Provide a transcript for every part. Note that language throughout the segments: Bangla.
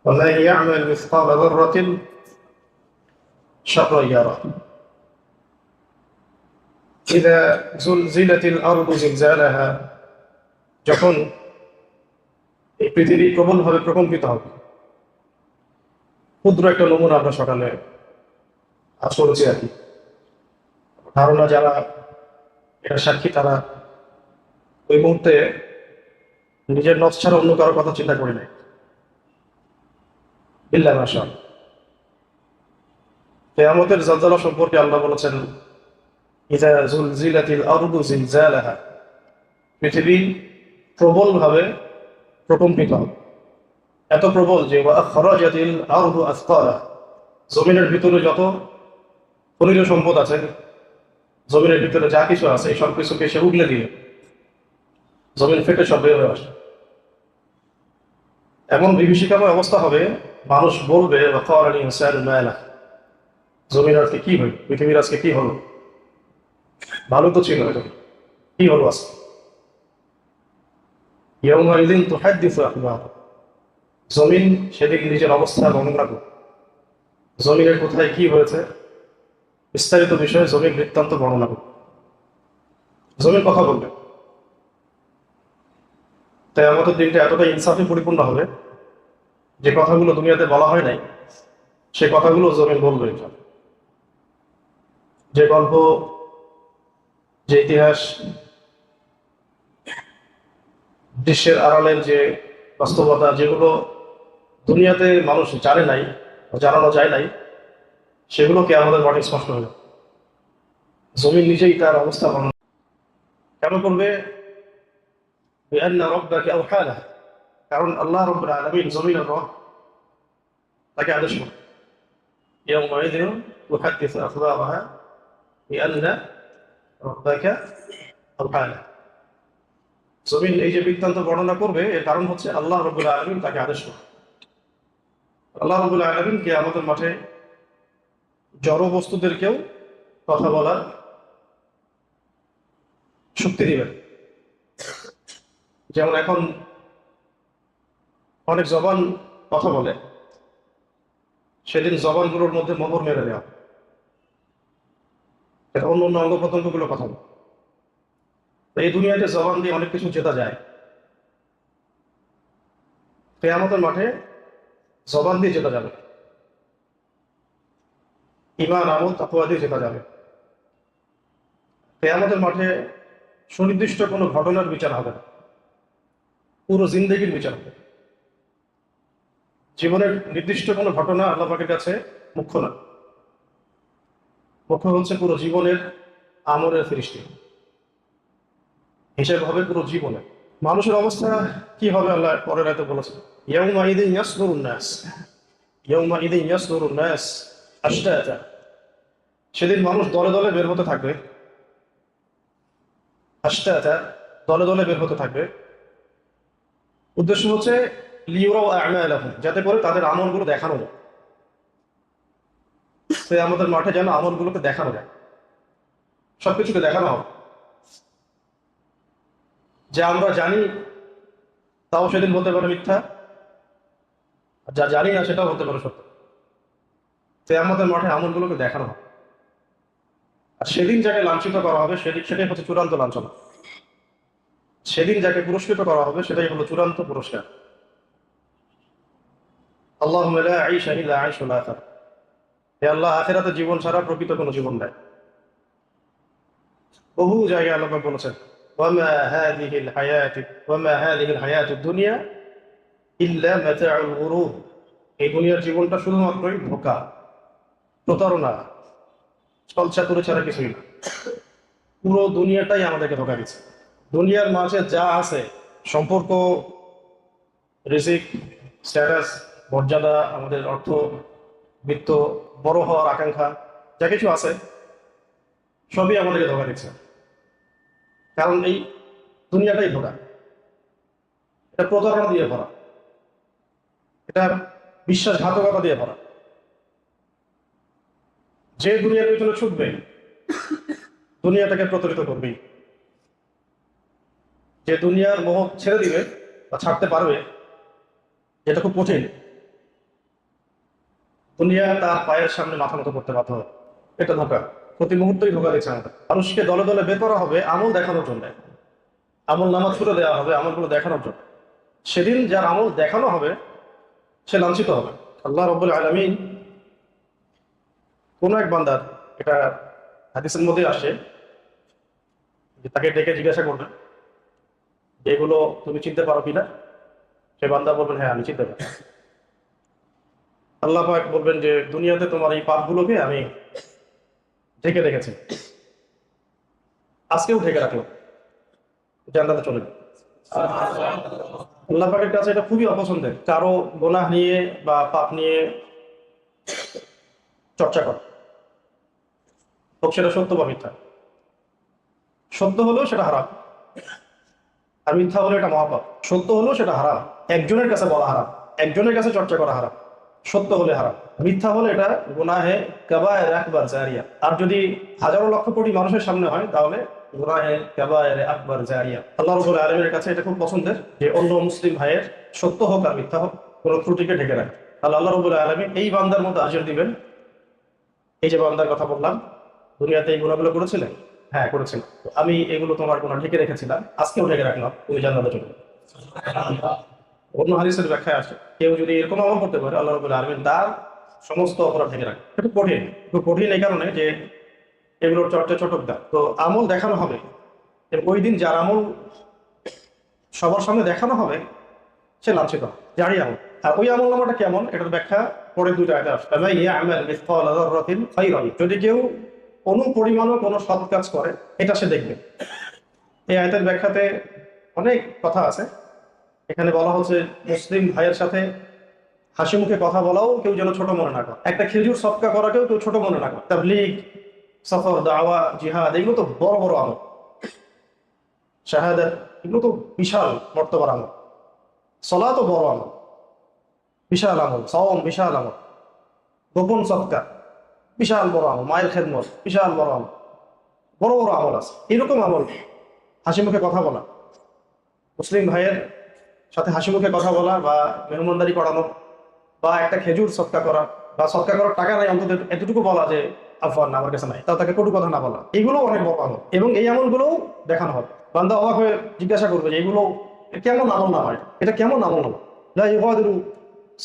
ومن يعمل مثقال ذرة شرا يره إذا زلزلت الأرض زلزالها যখন এই পৃথিবী প্রবলভাবে প্রকম্পিত হবে। ক্ষুদ্র একটা নমুনা আমরা সকালে আজ করেছি আর কি। ধারণা যারা এটা সাক্ষী তারা ওই মুহূর্তে নিজের নফস ছাড়া অন্য কারোর কথা চিন্তা করে নাই। ইল্লা মাশা আল্লাহ। কিয়ামতের জালজালা সম্পর্কে আল্লাহ বলেছেন, ইযা যুলজিলাতিল আরদু জিলজালাহা, পৃথিবী প্রবলভাবে প্রকম্পিত হবে। এত প্রবল যে ওয়া আখরাজাতিল আরদু আসকালাহা, জমিনের ভিতরে যত খনিজ সম্পদ আছে, জমিনের ভিতরে যা কিছু আছে এই সব কিছুকে সে উগলে দিয়ে জমিন ফেটে সব বের হয়ে আসে। এমন বিভীষিকাময় অবস্থা হবে, মানুষ বলবে ওয়াকাল আল ইনসানু মা লাহ, জমির আজকে কি হলো, পৃথিবীর আজকে কি হলো, ভালো তো ছিল এটা, কি হলো আজকে। ইয়াউমাইযিন তুহাদ্দিসু আখবারাহা, জমিন সেদিন নিজের অবস্থা বর্ণনা করবে। জমিনের কোথায় কি হয়েছে বিস্তারিত বিষয়ে জমির বৃত্তান্ত বর্ণনা করবে, জমির কথা বলবে। তাই আমাদের দিনটা এতটা ইনসাফে পরিপূর্ণ হবে, যে কথাগুলো দুনিয়াতে বলা হয় নাই সে কথাগুলো জমিন বলবে। যে গল্প, যে ইতিহাস, দৃশ্যের আড়ালের যে বাস্তবতা, যেগুলো দুনিয়াতে মানুষ জানে নাই, জানানো যায় নাই, সেগুলোকে আমাদের মাঠে স্পষ্ট হয়ে যাবে। জমিন নিজেই তার অবস্থা বর্ণনা কেন করবে? বিআন্না রাব্বাকা আওহা লাহা, কারণ আল্লাহ রাব্বুল আলামিন জমিনের রব, তাকে আদেশ করে ইয়াউমাইযিন তুহাদ্দিসু আখবারাহা বিআন্না রাব্বাকা আওহা লাহা। জমিন এই যে বৃত্তান্ত বর্ণনা করবে, এর কারণ হচ্ছে আল্লাহ রাব্বুল আলামিন তাকে আদেশ করে। আল্লাহ রাব্বুল আলামিন কিয়ামতের মাঠে জড় বস্তুদেরকেও কথা বলার শক্তি দিবেন। যেমন এখন অনেক জবান কথা বলে, সেদিন জবানগুলোর মধ্যে মোহর মেরে দেওয়া, এটা অন্য অন্য অঙ্গ প্রত্যঙ্গগুলো কথা বলে। তো এই দুনিয়াতে জবান দিয়ে অনেক কিছু জেতা যায়, কিয়ামতের মাঠে জবান দিয়ে জেতা যাবে, ঈমান আমল তাকওয়া দিয়ে জেতা যাবে। কিয়ামতের মাঠে সুনির্দিষ্ট কোনো ঘটনার বিচার হবে না, পুরো জিন্দেগির বিচার হবে। জীবনের নির্দিষ্ট কোনো ঘটনা আল্লাহ পাকের কাছে মুখ্য না, মুখ্য হচ্ছে পুরো জীবনের আমলের ফিরিস্তি, হিসেব হবে পুরো জীবনে। মানুষের অবস্থা কি হবে আল্লাহ পরের রাতে বলেছে, ইয়াউমাইযিন ইয়াসদুরুন নাস, ইয়াউমাইযিন ইয়াসদুরুন নাস আশতাতা, সেদিন মানুষ দলে দলে বের হতে থাকবে। আশতাতা, দলে দলে বের হতে থাকবে। উদ্দেশ্য হচ্ছে লিউরাউ আ'মালাহুম, যাতে করে তাদের আমলগুলো দেখানো যায়। সে আমাদের মাঠে যেন আমলগুলোকে দেখানো যায়, সবকিছুকে দেখানো হবে। যা আমরা জানি তাও সেদিন বলতে পারে মিথ্যা, আর যা জানি না সেটাও হতে পারে সত্য। সে আমাদের মাঠে আমলগুলোকে দেখানো হবে। আর সেদিন যাকে লাঞ্ছিত করা হবে সেটাই হচ্ছে চূড়ান্ত লাঞ্ছনা। সেদিন যাকে পুরস্কৃত করা হবে সেটাই হলো চূড়ান্ত পুরস্কার। আল্লাহুম্মা লা আইশা ইল্লা আইশুল আখিরাহ, হে আল্লাহ, আখিরাতে জীবন ছাড়া প্রকৃত কোনো জীবন নাই। বহু জায়গায় আল্লাহ পাক বলেছেন, ওয়ামা হাযিহিল হায়াতুদ দুনিয়া ইল্লা মাতাউল গুরুর, এই দুনিয়ার জীবনটা শুধুমাত্রই ধোঁকা, প্রতারণা, ছলচাতুরি ছাড়া কিছুই না। পুরো দুনিয়াটাই আমাদেরকে ধোঁকা দিচ্ছে। দুনিয়ার মাঝে যা আছে, সম্পর্ক, রিজিক, স্ট্যাটাস, মর্যাদা, আমাদের অর্থ, বৃত্ত, বড় হওয়ার আকাঙ্ক্ষা, যা কিছু আছে সবই আমাদেরকে ধোঁকা দিচ্ছে। কারণ এই দুনিয়াটাই ধোঁকা, এটা প্রতারণা দিয়ে ভরা, এটা বিশ্বাসঘাতকতা দিয়ে ভরা। যে দুনিয়ার পিছনে ছুটবে দুনিয়াটাকে প্রতারিত করবেই। যে দুনিয়ার মোহ ছেড়ে দিবে বা ছাড়তে পারবে, যেটা খুব কঠিন, দুনিয়া তার পায়ের সামনে মাথা মতো করতে বাধ্য হবে। এটা ধোঁকা, প্রতি মুহূর্তেই ধোঁকা দিচ্ছে আমাদের। মানুষকে দলে দলে বের করা হবে আমল দেখানোর জন্য, আমল নামা ছুড়ে দেওয়া হবে আমলগুলো দেখানোর জন্য। সেদিন যার আমল দেখানো হবে সে লাঞ্ছিত হবে। আল্লাহ রাব্বুল আলামিন কোন এক বান্দার, এটা হাদিসের মধ্যে আসে, যে তাকে ডেকে জিজ্ঞাসা করবে যে এগুলো তুমি চিনতে পারো কিনা। সে বান্দা বলবেন হ্যাঁ আমি চিনতে পারি। আল্লাহ পাক বলবেন যে দুনিয়াতে তোমার এই পাপগুলোকে আমি ঢেকে রেখেছি, আজকেও ঢেকে রাখলাম, জান্নাতে চলে যাবে। আল্লাহ পাকের কাছে এটা খুবই অপছন্দের, কারো গোনাহ নিয়ে বা পাপ নিয়ে চর্চা করা, হোক সেটা সত্য বা মিথ্যা। সত্য হলেও সেটা হারাম, আর মিথ্যা হলে এটা মহাপাপ। সত্য হলেও সেটা হারাম, একজনের কাছে বলা হারাম, একজনের কাছে চর্চা করা হারাম। সত্য হলে হারাম, মিথ্যা হলে এটা গুনাহে কাবায়ের আকবার জারিয়া। আর যদি হাজারো লক্ষ কোটি মানুষের সামনে হয় তাহলে গুনাহে কাবায়ের আকবার জারিয়া। আল্লাহ রাব্বুল আলামিনের কাছে এটা খুব পছন্দের যে অন্য মুসলিম ভাইয়ের সত্য হোক আর মিথ্যা হোক কোনো ত্রুটিকে ঢেকে রাখে। আল্লাহ রাব্বুল আলামিন এই বান্দার মধ্যে আজর দিবেন, এই যে বান্দার কথা বললাম দুনিয়াতে এই গুনাহগুলো করেছিলেন, হ্যাঁ করেছিলাম, তো আমি এগুলো তোমার গুনাহ ঢেকে রেখেছিলাম, আজকেও ঢেকে রাখলাম, তুমি জান্নাতে চলে যাবে। অন্য হাদিসের ব্যাখ্যায় আসে কেউ যদি এরকম আমল করতে পারে আল্লাহ রাব্বুল আলামিন তার সমস্ত অপরাধ ঢেকে রাখে। একটু কঠিন, একটু কঠিন এই কারণে যে এগুলোর চর্চা চটকদার, তো আমল দেখানো হবে। এবং ওই দিন যার আমল সবার সামনে দেখানো হবে সে লাঞ্ছিত হবে, যারই আমল। আর ওই আমল নামাটা কেমন এটার ব্যাখ্যা পরে দুইটা আয়াতে আসে। ফামান ইয়া'মাল মিসকালা যাররাতিন খায়রান, যদি কেউ কোনো পরিমাণও কোনো সৎ কাজ করে এটা সে দেখবে। এই আয়াতের ব্যাখ্যাতে অনেক কথা আছে। এখানে বলা হচ্ছে মুসলিম ভাইয়ের সাথে হাসি মুখে কথা বলাও কেউ যেন ছোট মনে না করে, একটা খেজুর সৎকা করাকেও কেউ ছোট মনে না করে। তাবলীগ, সফর, দাওয়া, জিহাদ এগুলো তো বড় বড় আমল, শাহাদাত এগুলো তো বিশাল মর্তবার আমল, সালাত তো বড় আমল, বিশাল আমল, সাওম বিশাল আমল, গোপন সৎকা বিশাল বড় আমল, মায়ের খেদমত বিশাল বড় আমল, বড় বড় আমল আছে। এরকম আমল হাসি মুখে কথা বলা, মুসলিম ভাইয়ের সাথে হাসি মুখে কথা বলা বা মেহমানদারি করানো বা একটা খেজুর সৎকা করা বা সৎকা করার টাকা নাই অন্তত এতটুকু বলা যে আফওয়ান আমার কাছে নাই, তাও তাকে কটু কথা না বলা, এগুলো অনেক বড় আমল। এবং এই আমলগুলো দেখানো হবে, বান্দা অবাক হয়ে জিজ্ঞাসা করবে যে এগুলো কেমন আমল নামা, এটা কেমন আমল নামা। লা ইউগাদিরু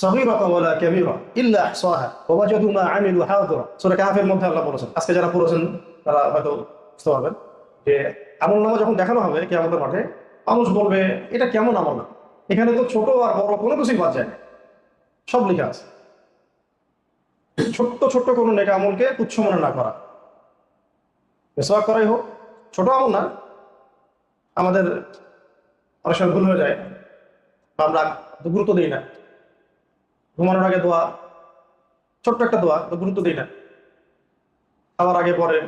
সগীরাতান ওয়ালা কাবীরা ইল্লা আহসাহা ওয়া ওয়াজাদু মা আমিলু হাদিরা। সূরা কাহফের মধ্যে আল্লাহ বলেছেন, আজকে যারা পড়েছেন তারা হয়তো বুঝতে পারবেন যে আমল নামা যখন দেখানো হবে কিয়ামতের মাঠে, মানুষ বলবে এটা কেমন আমল না, এখানে তো ছোট আর বড় কোনো কিছুই বাদ যায় না, সব লেখা আছে। ছোট্ট ছোট্ট কোনো নেকা আমলকে তুচ্ছ মনে না করা, মিসওয়াক করাই হোক, ছোট আমল না। আমাদের অনেক সময় ভুল হয়ে যায় বা আমরা গুরুত্ব দিই না। ঘুমানোর আগে দোয়া, ছোট্ট একটা দোয়া, তো গুরুত্ব দিই না। খাওয়ার আগে পরে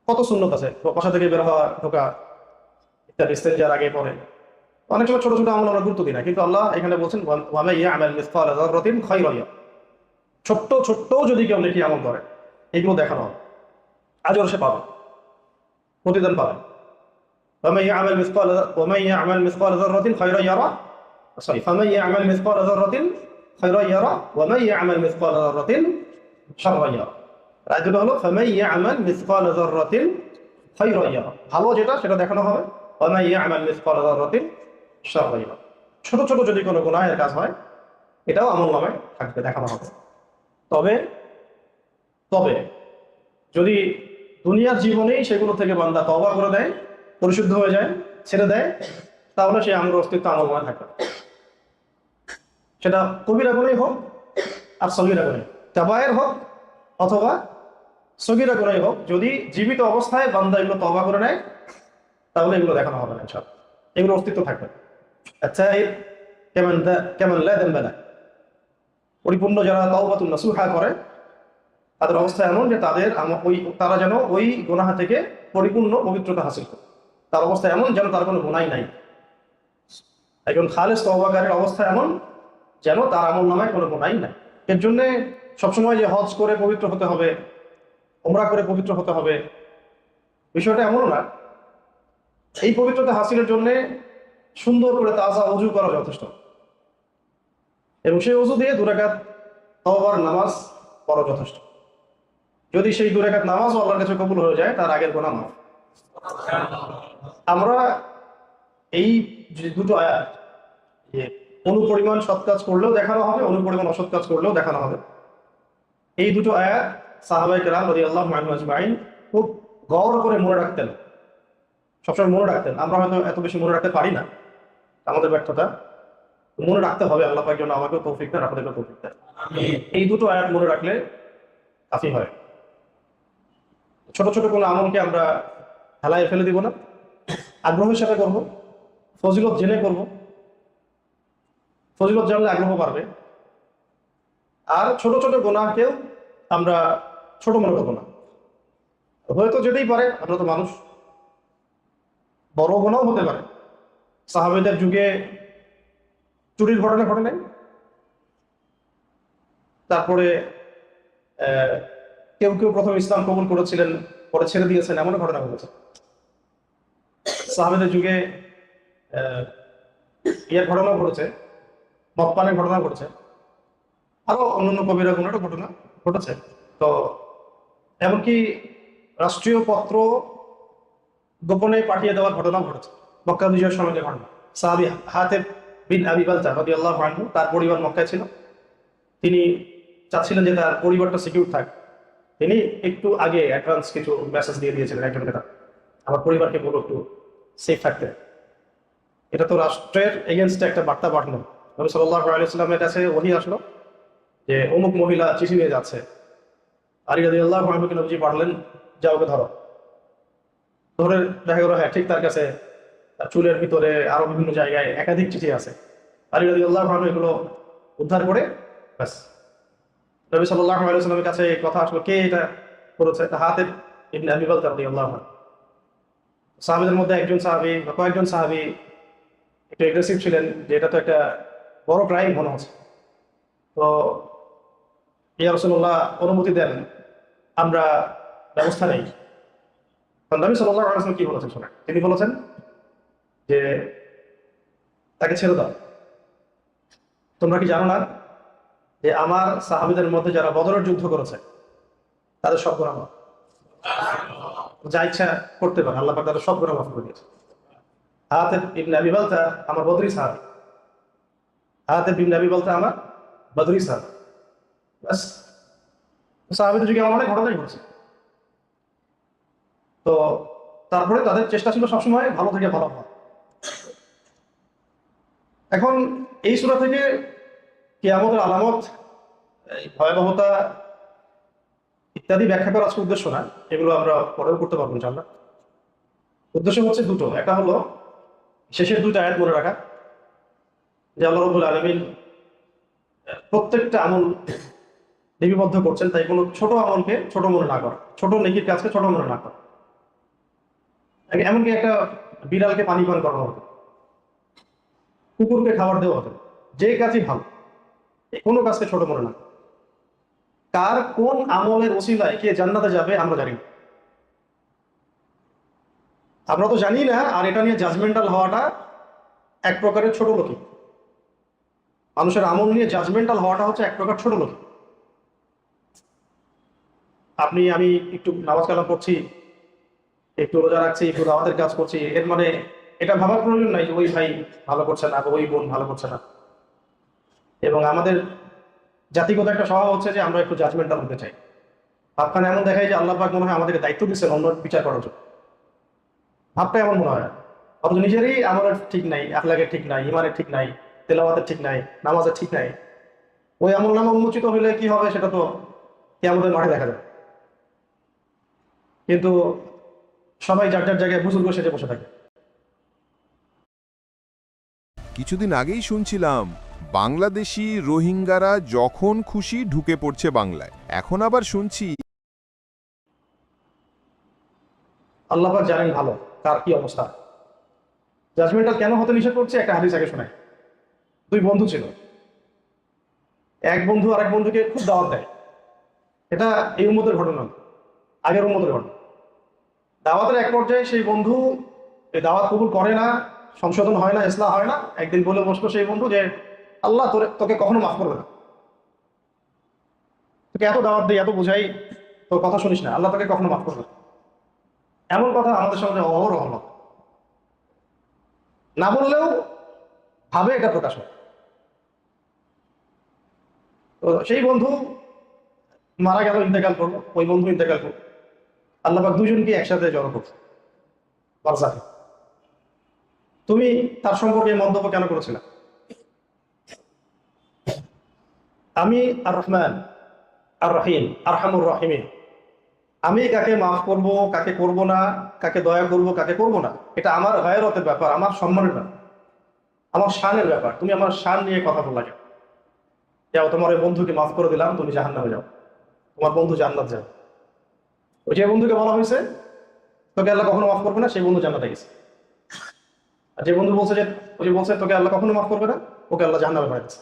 কত সুন্নত আছে, বাসা থেকে বের হওয়া, ঢোকা ইত্যাদি, ইস্তেঞ্জার আগে পরে অনেক সময় ছোট ছোট আমল আমরা গুরুত্ব দিই না। কিন্তু আল্লাহ এখানে বলছেন ওয়া মান ইয়া'মাল মিসকালা যাররাতিন খায়রান ইয়ারা, ছোট্ট ছোট্ট যদি কেউ নেকি আমল করে এগুলো দেখানো হবে, আজর সে পাবে, প্রতিদান পাবে। ওয়া মান ইয়া'মাল মিসকালা যাররাতিন খায়রান ইয়ারা, সরি ফামান ইয়া'মাল মিসকালা যাররাতিন খায়রান ইয়ারা ওয়া মান ইয়া'মাল মিসকালা যাররাতিন শাররান ইয়ারা। আয়াতটা হলো ফামান ইয়া'মাল মিসকালা যাররাতিন খায়রান ইয়ারা, ভালো যেটা সেটা দেখানো হবে, ওয়া মান ইয়া'মাল মিসকালা যাররাতিন শাররান ইয়ারা। ছোট ছোট যদি কোনো গুনাহের কাজ হয় এটাও আমলনামায় থাকবে, দেখানো হবে। তবে তবে যদি দুনিয়ার জীবনেই সেগুলো থেকে বান্দা তওবা করে দেয়, পরিশুদ্ধ হয়ে যায়, ছেড়ে দেয়, তাহলে সে আমলের অস্তিত্ব আমলনামায় থাকবে। সেটা কবিরা গুনাহ হোক আর সগীরা গুনাহ, কাবায়ের হোক অথবা সগীরা গুনাহ হোক, যদি জীবিত অবস্থায় বান্দা এগুলো তওবা করে নেয় তাহলে এগুলো দেখানো হবে না ইনশাআল্লাহ, এগুলোর অস্তিত্ব থাকবে। আচ্ছা, কেমন লা যামবা লাহ, পরিপূর্ণ যারা তাওবাতুন নাসুহা করে তাদের অবস্থা এমন যে তারা যেন ওই গুনাহ থেকে পরিপূর্ণ পবিত্রতা হাসিল করে, তার অবস্থা এমন যেন তার কোনো গুনাহই নাই। একজন খালেস তওবাকারীর অবস্থা এমন যেন তার আমলনামায় কোনো গুনাহই নাই। এর জন্য সবসময় যে হজ করে পবিত্র হতে হবে, উমরা করে পবিত্র হতে হবে, বিষয়টা এমনও না। এই পবিত্রতা হাসিলের জন্য সুন্দর করে তাজা ওযু করা যথেষ্ট, এবং সেই ওযু দিয়ে 2 রাকাত তওবার নামাজ পড়া যথেষ্ট। যদি সেই 2 রাকাত নামাজও আল্লাহর কাছে কবুল হয়ে যায়, তার আগের গুনাহ মাফ। আমরা এই যে দুটো আয়াত, যে অনুপরিমাণ সৎ কাজ করলেও দেখানো হবে, অনুপরিমাণ অসৎ কাজ করলেও দেখানো হবে, এই দুটো আয়াত সাহাবায়ে কেরাম রাদিয়াল্লাহু আনহুম আজমাইন খুব গৌর করে মনে রাখতেন, সবসময় মনে রাখতেন। আমরা হয়তো এত বেশি মনে রাখতে পারি না, আমাদের ব্যর্থতা। মনে রাখতে হবে, আল্লাহ পাক যেন আমাকেও তৌফিক দেন, আপনাদেরকেও তৌফিক দেন। এই দুটো আয়াত মনে রাখলে কাফি হয়। ছোট ছোট কোনো আমলকে আমরা হেলায় ফেলে দিব না, আগ্রহের সাথে করব, ফজিলত জেনে করব, ফজিলত জানলে আগ্রহ বাড়বে। আর ছোট ছোট গুনাহকেও আমরা ছোট মনে করবো না, হয়তো যেতেই পারে, আমরা তো মানুষ, বড় গুনাহও হতে পারে। সাহাবেদের যুগে চুরির ঘটনা ঘটে নাই, তারপরে কেউ কেউ প্রথম ইসলাম কবুল করেছিলেন, পরে ছেড়ে দিয়েছেন, এমন ঘটনা ঘটেছে। সাহাবেদের যুগে ইয়ের ঘটনা ঘটেছে, মদপানের ঘটনা ঘটেছে, আরো অন্যান্য কবিরা গুণেরও ঘটনা ঘটেছে। তো এমনকি রাষ্ট্রীয় পত্র গোপনে পাঠিয়ে দেওয়ার ঘটনাও ঘটেছে। মক্কা বিজয়ের সময় যে ঘটনা, সাহাবী হাতেব বিন আবি বালতা রাদিয়াল্লাহু আনহু, তার পরিবার মক্কায় ছিল, তিনি চাচ্ছিলেন যে তার পরিবারটা সিকিউর থাক। তিনি একটু আগে অ্যাডভান্স কিছু মেসেজ দিয়ে দিয়েছিলেন একজন নেতা, আমার পরিবারকে বলো একটু সেফ থাকতে। এটা তো রাষ্ট্রের এগেনস্টে একটা বার্তা পাঠানো। নবী সাল্লাল্লাহু আলাইহি ওয়াসাল্লামের কাছে ওহী আসলো যে অমুক মহিলা চিঠি নিয়ে যাচ্ছে। আলী রাদিয়াল্লাহু আনহুকে নবীজি পাঠালেন, যাও ওকে ধরো। ধরে দেখা গেল হ্যাঁ ঠিক তার কাছে তার চুলের ভিতরে আরো বিভিন্ন জায়গায় একাধিক চিঠি আছে। আলী রাদিয়াল্লাহু আনহু এগুলো উদ্ধার করে ব্যাস নবী সাল্লাল্লাহু আলাইহি ওয়াসাল্লামের কাছে কথা আসলো, কে এটা করেছে? হাতেব ইবনে আবি বালতা রাদিয়াল্লাহু আনহু। সাহাবীদের মধ্যে একজন সাহাবী বা কয়েকজন সাহাবী একটু এগ্রেসিভ ছিলেন যে এটা তো একটা বড় ক্রাইম মনে হচ্ছে। তো ইয়া রাসূলুল্লাহ অনুমতি দেন, আমরা ব্যবস্থা নেই। নবী সাল্লাল্লাহু আলাইহি ওয়াসাল্লাম কি বলেছেন শোনেন। তিনি বলেছেন যে তাকে ছেড়ে দাও। তোমরা কি জানো না যে আমার সাহাবীদের মধ্যে যারা বদরের যুদ্ধ করেছে তাদের সব গুনাহ মাফ, যা ইচ্ছা করতে পারে, আল্লাহ পাক তাদের সব গুনাহ মাফ করে দিয়েছে। হাতেব ইবনে আবি বালতা আমার বদরি সাহাবী, হাতেব ইবনে আবি বালতা আমার বদরি সাহাবী। ব্যাস, সাহাবীদের যুগে আমার অনেক ঘটনাই ঘটেছে। তো তারপরে তাদের চেষ্টা ছিল সবসময় ভালো থেকে ভালো হওয়া। এখন এই সূরা থেকে কিয়ামতের আলামত, এই ভয়াবহতা ইত্যাদি ব্যাখ্যা করার আজকে উদ্দেশ্য না, এগুলো আমরা পরেও করতে পারবো ইনশাআল্লাহ। উদ্দেশ্য হচ্ছে দুটো। একটা হলো শেষের দুইটা আয়াত মনে রাখা, যে আল্লাহ রাব্বুল আলামিন প্রত্যেকটা আমল লিপিবদ্ধ করছেন, তাই কোনো ছোট আমলকে ছোট মনে না করা, ছোট নেকির কাজকে ছোট মনে না করা। এমনকি একটা বিড়ালকে পানি পান করানো হতো, কুকুরকে খাবার দেওয়া হতো, যে কাজই ভালো, কোনো কাজকে ছোট মনে না। কার কোন আমলের ওসিলায় কে জান্নাতে যাবে আমরা জানি না, আমরা তো জানি না। আর এটা নিয়ে জাজমেন্টাল হওয়াটা এক প্রকারের ছোট লোকই। মানুষের আমল নিয়ে জাজমেন্টাল হওয়াটা হচ্ছে এক প্রকার ছোট লোকই। আপনি আমি একটু নামাজ কালাম পড়ছি, একটু রোজা রাখছি, একটু দাওয়াতের কাজ করছি, এর মানে এটা ভাবার প্রয়োজন নাই যে ওই ভাই ভালো করছে না বা ওই বোন ভালো করছে না। এবং আমাদের জাতিগত একটা স্বভাব হচ্ছে যে আমরা একটু জাজমেন্টাল হতে চাই। ভাবখানে এমন দেখায় যে আল্লাহ পাক মনে হয় আমাদেরকে দায়িত্ব দিচ্ছেন অন্য বিচার করার জন্য, ভাবটা এমন মনে হয়। অথচ নিজেরই আমলের ঠিক নাই, আখলাকের ঠিক নাই, ইমানের ঠিক নাই, তেলাওয়াতের ঠিক নাই, নামাজের ঠিক নাই। ওই আমল নামা উন্মোচিত হলে কি হবে সেটা তো কিয়ামতের মাঠে দেখা যাবে। কিন্তু সবাই যার যার জায়গায় বুজুর্গ সেজে বসে থাকে। কিছুদিন আগেই শুনছিলাম বাংলাদেশি রোহিঙ্গারা যখন খুশি ঢুকে পড়ছে বাংলায়। এখন আবার শুনছি আল্লাহ পাক জানেন ভালো কার কি অবস্থা। জাজমেন্টাল কেন হতে নিষেধ করছে, একটা হাদিস আগে শোনায়। দুই বন্ধু ছিল, এক বন্ধু আরেক বন্ধুকে খুব দাওয়াত দেয়। এটা এই উম্মতের ঘটনা, আগের উম্মতের ঘটনা। দাওয়াতের এক পর্যায়ে সেই বন্ধু এই দাওয়াত কবুল করে না, সংশোধন হয় না, ইসলাহ হয় না। একদিন বলে বসলো সেই বন্ধু যে আল্লাহ তোকে কখনো মাফ করবে না। তোকে এত দাওয়াত দিই, এত বুঝাই, তোর কথা শুনিস না, আল্লাহ তোকে কখনো মাফ করবে না। এমন কথা আমাদের সমাজে অহরহ হলো, না বললেও ভাবে এটা প্রকাশ হয়। তো সেই বন্ধু মারা গেল, ইন্তেকাল করলো, ওই বন্ধু ইন্তেকাল করলো, আল্লাহ পাক দুজনকে একসাথে জড়ো করছে বারজাখে। তুমি তার সম্পর্কে মন্তব্য কেন করেছিলে? আমি আর রহমান আর রহিম আরহামুর রহিমিন, আমি কাকে মাফ করব, কাকে করব না, কাকে দয়া করব, কাকে করব না, এটা আমার গায়রতের ব্যাপার, আমার সম্মানের ব্যাপার, আমার শানের ব্যাপার। তুমি আমার শান নিয়ে কথা বলা কেন? যাও, তোমার ওই বন্ধুকে মাফ করে দিলাম, তুমি জাহান্নামে যাও, তোমার বন্ধু জান্নাত যাও। ওই যে বন্ধুকে বলা হয়েছে তোকে আল্লাহ কখনো মাফ করবে না, সেই বন্ধু জান্নাতে গেছে। আর যে বন্ধু বলছে যে, ওই যে বলছে তোকে আল্লাহ কখনো মাফ করবে না, ওকে আল্লাহ জাহান্নামে পাঠাচ্ছে।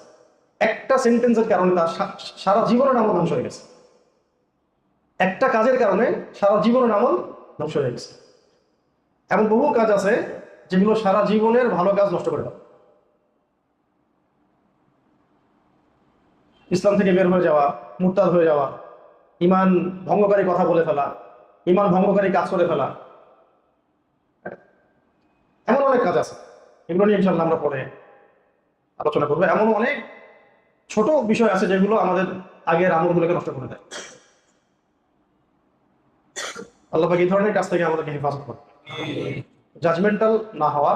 একটা সেন্টেন্সের কারণে তার সারা জীবনের আমল ধ্বংস হয়ে গেছে। একটা কাজের কারণে সারা জীবনের আমল ধ্বংস হয়ে গেছে। এমন বহু কাজ আছে যেগুলো সারা জীবনের ভালো কাজ নষ্ট করে দেয়। ইসলাম থেকে বের হয়ে যাওয়া, মুরতাদ হয়ে যাওয়া, ইমান ভঙ্গকারী কথা বলে ফেলা, ইমান ভঙ্গকারী কাজ করে ফেলা, এমন অনেক কাজ আছে। এগুলো নিয়ে ইনশাআল্লাহ আমরা পরে আলোচনা করবো। এমন অনেক ছোট বিষয় আছে যেগুলো আমাদের আগের আমলগুলোকে নষ্ট করে দেয়। আল্লাহ পাক এই ধরনের কাজ থেকে আমাদেরকে হেফাজত করে, জাজমেন্টাল না হওয়া,